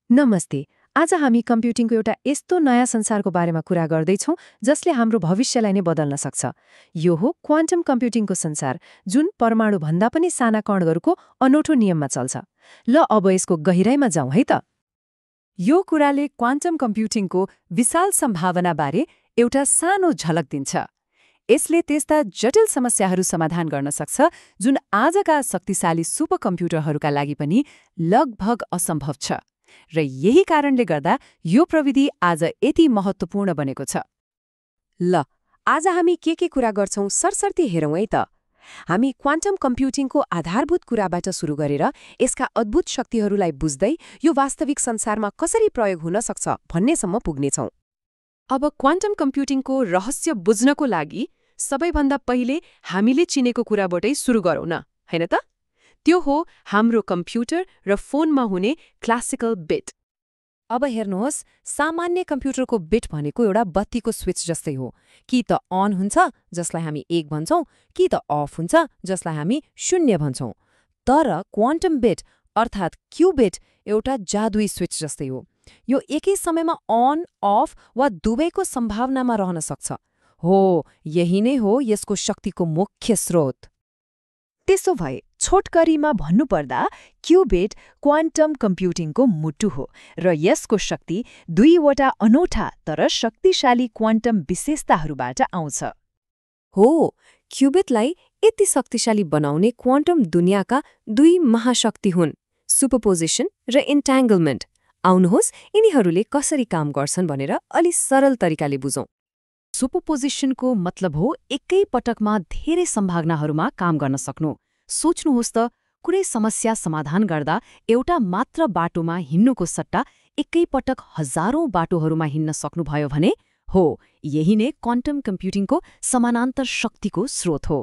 नमस्ते। आज हामी कम्प्युटिङको एउटा यस्तो नयाँ संसारको बारेमा कुरा गर्दैछौँ जसले हाम्रो भविष्यलाई नै बदल्न सक्छ। यो हो क्वान्टम कम्प्युटिङको संसार, जुन परमाणुभन्दा पनि साना कणहरूको अनौठो नियममा चल्छ। ल अब यसको गहिराइमा जाउँ है त। यो कुराले क्वान्टम कम्प्युटिङको विशाल सम्भावनाबारे एउटा सानो झलक दिन्छ। यसले त्यस्ता जटिल समस्याहरू समाधान गर्न सक्छ जुन आजका शक्तिशाली सुपरकम्प्युटरहरूका लागि पनि लगभग असम्भव छ। र यही कारणले गर्दा यो प्रविधि आज यति महत्त्वपूर्ण बनेको छ। ल आज हामी के कुरा गर्छौं सरसर्ती हेरौँ है त। हामी क्वान्टम कम्प्युटिङको आधारभूत कुराबाट सुरु गरेर यसका अद्भुत शक्तिहरूलाई बुझ्दै यो वास्तविक संसारमा कसरी प्रयोग हुन सक्छ भन्नेसम्म पुग्नेछौं। अब क्वान्टम कम्प्युटिङको रहस्य बुझ्नको लागि सबैभन्दा पहिले हामीले चिनेको कुराबाटै सुरु गरौँ न, हैन त? त्यो हो हाम्रो कम्प्युटर र फोनमा हुने क्लासिकल बिट। अब हेर्नुहोस्, सामान्य कम्प्युटरको बिट भनेको एउटा बत्तीको स्विच जस्तै हो। कि त अन हुन्छ, जसलाई हामी 1 भन्छौं, कि त अफ हुन्छ, जसलाई हामी 0 भन्छौं। तर क्वान्टम बिट अर्थात् क्युबिट एउटा जादुई स्विच जस्तै हो। यो एकै समयमा अन, अफ वा दुवैको सम्भावनामा रहन सक्छ। हो, यही नै हो यसको शक्तिको मुख्य स्रोत। त्यसो भए छोटकरीमा भन्नुपर्दा क्युबिट क्वान्टम कम्प्युटिङको मुटु हो र यसको शक्ति दुईवटा अनौठा तर शक्तिशाली क्वान्टम विशेषताहरूबाट आउँछ। हो, क्युबिटलाई यति शक्तिशाली बनाउने क्वान्टम दुनियाँका दुई महाशक्ति हुन्, सुपरपोजिसन र इन्ट्याङ्गलमेन्ट। आउनुहोस्, यिनीहरूले कसरी काम गर्छन् भनेर अलि सरल तरिकाले बुझौं। सुपरपोजिसनको मतलब हो एकै पटकमा धेरै सम्भावनाहरूमा काम गर्न सक्नु। सोच्नुहोस् त, कुनै समस्या समाधान गर्दा एउटा मात्र बाटोमा हिँड्नुको सट्टा एकै पटक हजारौं बाटोहरूमा हिँड्न सक्नुभयो भने हो, यही नै क्वान्टम कम्प्युटिङको समानान्तर शक्तिको स्रोत हो।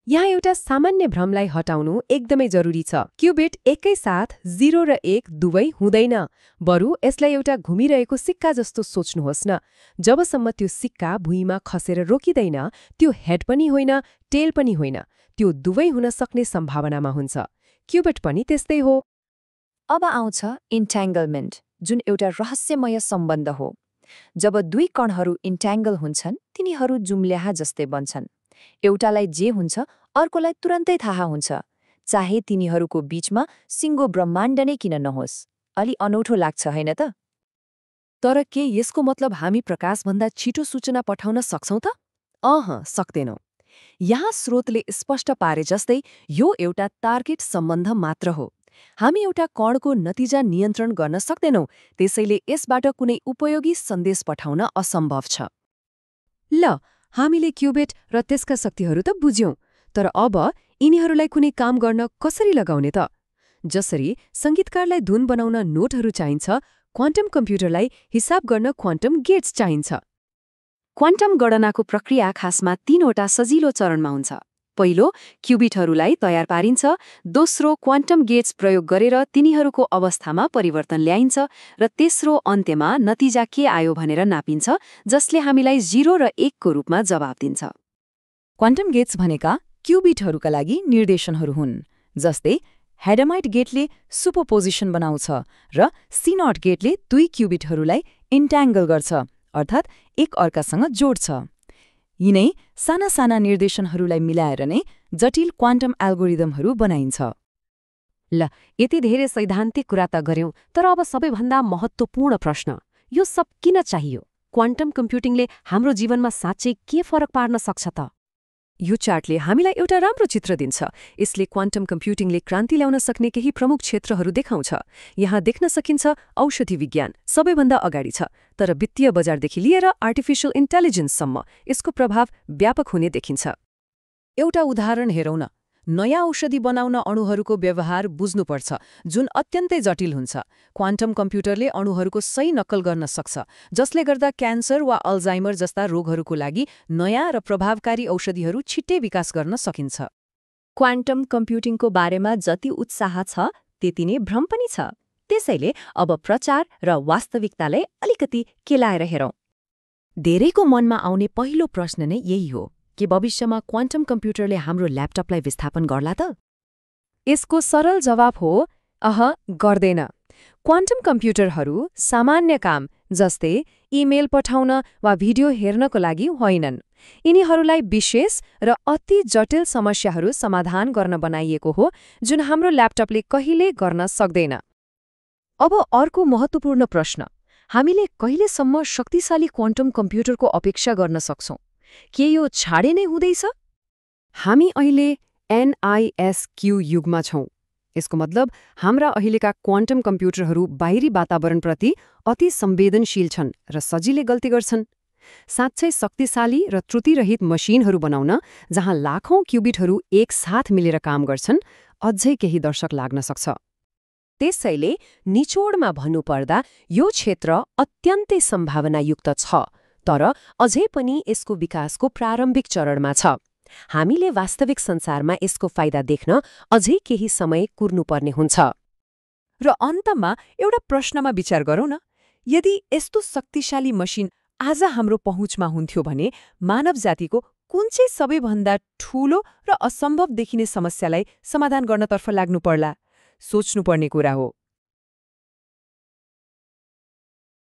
यहाँ एउटा सामान्य भ्रमलाई हटाउनु एकदमै जरुरी छ। क्युबिट एकैसाथ 0 र 1 दुवै हुँदैन। बरु यसलाई एउटा घुमिरहेको सिक्का जस्तो सोच्नुहोस् न। जबसम्म त्यो सिक्का भुइँमा खसेर रोकिँदैन, त्यो हेड पनि होइन, टेल पनि होइन, त्यो दुवै हुन सक्ने सम्भावनामा हुन्छ। क्युबिट पनि त्यस्तै हो। अब आउँछ इन्ट्याङ्गलमेन्ट, जुन एउटा रहस्यमय सम्बन्ध हो। जब दुई कणहरू इन्ट्याङ्गल हुन्छन्, तिनीहरू जुम्ल्याहा जस्तै बन्छन्। एउटालाई जे हुन्छ अर्कोलाई तुरन्तै थाहा हुन्छ, चाहे तिनीहरूको बीचमा सिङ्गो ब्रह्माण्ड नै किन नहोस्। अलि अनौठो लाग्छ, होइन त? तर के यसको मतलब हामी प्रकाशभन्दा छिटो सूचना पठाउन सक्छौं त? सक्दैनौं। यहाँ स्रोतले स्पष्ट पारे जस्तै यो एउटा तार्किक सम्बन्ध मात्र हो। हामी एउटा कणको नतिजा नियन्त्रण गर्न सक्दैनौं, त्यसैले यसबाट कुनै उपयोगी सन्देश पठाउन असम्भव छ। ल, हामीले क्युबिट र त्यसका शक्तिहरू त बुझ्यौं, तर अब यिनीहरूलाई कुनै काम गर्न कसरी लगाउने त? जसरी संगीतकारलाई धुन बनाउन नोटहरू चाहिन्छ, क्वान्टम कम्प्युटरलाई हिसाब गर्न क्वान्टम गेट्स चाहिन्छ। क्वान्टम गणनाको प्रक्रिया खासमा 3वटा सजिलो चरणमा हुन्छ। पहिलो, क्युबिटहरूलाई तयार पारिन्छ। दोस्रो, क्वान्टम गेट्स प्रयोग गरेर तिनीहरूको अवस्थामा परिवर्तन ल्याइन्छ। र तेस्रो, अन्त्यमा नतिजा के आयो भनेर नापिन्छ, जसले हामीलाई 0 र 1 को रूपमा जवाब दिन्छ। क्वान्टम गेट्स भनेका क्युबिटहरूका लागि निर्देशनहरू हुन्। जस्तै हेडमाइट गेटले सुपरपोजिसन बनाउँछ र सिनट गेटले दुई क्युबिटहरूलाई इन्ट्याङ्गल गर्छ, अर्थात् एक अर्कासँग जोड्छ। यिनै साना साना निर्देशनहरूलाई मिलाएर नै जटिल क्वान्टम एल्गोरिदमहरू बनाइन्छ। ल, यति धेरै सैद्धान्तिक कुरा त गर्यौं, तर अब सबैभन्दा महत्त्वपूर्ण प्रश्न, यो सब किन चाहियो? क्वान्टम कम्प्युटिङले हाम्रो जीवनमा साँच्चै के फरक पार्न सक्छ त? यो चार्टले हामीलाई एउटा राम्रो चित्र दिन्छ। यसले क्वान्टम कम्प्युटिङले क्रान्ति ल्याउन सक्ने केही प्रमुख क्षेत्रहरू देखाउँछ। यहाँ देख्न सकिन्छ औषधि विज्ञान सबैभन्दा अगाडि छ, तर वित्तीय बजारदेखि लिएर आर्टिफिशियल इन्टेलिजेन्ससम्म यसको प्रभाव व्यापक हुने देखिन्छ। एउटा उदाहरण हेरौँ न। नयाँ औषधि बनाउन अणुहरूको व्यवहार बुझ्नुपर्छ, जुन अत्यन्तै जटिल हुन्छ। क्वान्टम कम्प्युटरले अणुहरूको सही नक्कल गर्न सक्छ, जसले गर्दा क्यान्सर वा अल्जाइमर जस्ता रोगहरूको लागि नयाँ र प्रभावकारी औषधिहरू छिट्टै विकास गर्न सकिन्छ। क्वान्टम कम्प्युटिङको बारेमा जति उत्साह छ, त्यति नै भ्रम पनि छ। त्यसैले अब प्रचार र वास्तविकतालाई अलिकति केलाएर हेरौँ। धेरैको मनमा आउने पहिलो प्रश्न नै यही हो, के भविष्यमा क्वान्टम कम्प्युटरले हाम्रो ल्यापटपलाई विस्थापन गर्ला त? यसको सरल जवाब हो, गर्दैन। क्वान्टम कम्प्युटरहरू सामान्य काम जस्तै इमेल पठाउन वा भिडियो हेर्नको लागि होइनन्। यिनीहरूलाई विशेष र अति जटिल समस्याहरू समाधान गर्न बनाइएको हो जुन हाम्रो ल्यापटपले कहिल्यै गर्न सक्दैन। अब अर्को महत्त्वपूर्ण प्रश्न, हामीले कहिलेसम्म शक्तिशाली क्वान्टम कम्प्युटरको अपेक्षा गर्न सक्छौं? के यो छाडे नै हुँदैछ? हामी अहिले NISQ युगमा छौं। यसको मतलब हाम्रा अहिलेका क्वान्टम कम्प्युटरहरू बाहिरी वातावरणप्रति अति संवेदनशील छन् र सजिलै गल्ती गर्छन्। साँच्चै शक्तिशाली र त्रुटिरहित मसिनहरू बनाउन जहाँ लाखौं क्युबिटहरू एकसाथ मिलेर काम गर्छन्, अझै केही दशक लाग्न सक्छ। त्यसैले निचोडमा भन्नुपर्दा यो क्षेत्र अत्यन्तै सम्भावनायुक्त छ, तर अझै पनि यसको विकासको प्रारम्भिक चरणमा छ। हामीले वास्तविक संसारमा यसको फाइदा देख्न अझै केही समय कुर्नुपर्ने हुन्छ। र अन्तमा एउटा प्रश्नमा विचार गरौँ न, यदि यस्तो शक्तिशाली मसिन आज हाम्रो पहुँचमा हुन्थ्यो भने मानव जातिको कुन चाहिँ सबैभन्दा ठूलो र असम्भव देखिने समस्यालाई समाधान गर्नतर्फ लाग्नु पर्ला? सोच्नुपर्ने कुरा हो।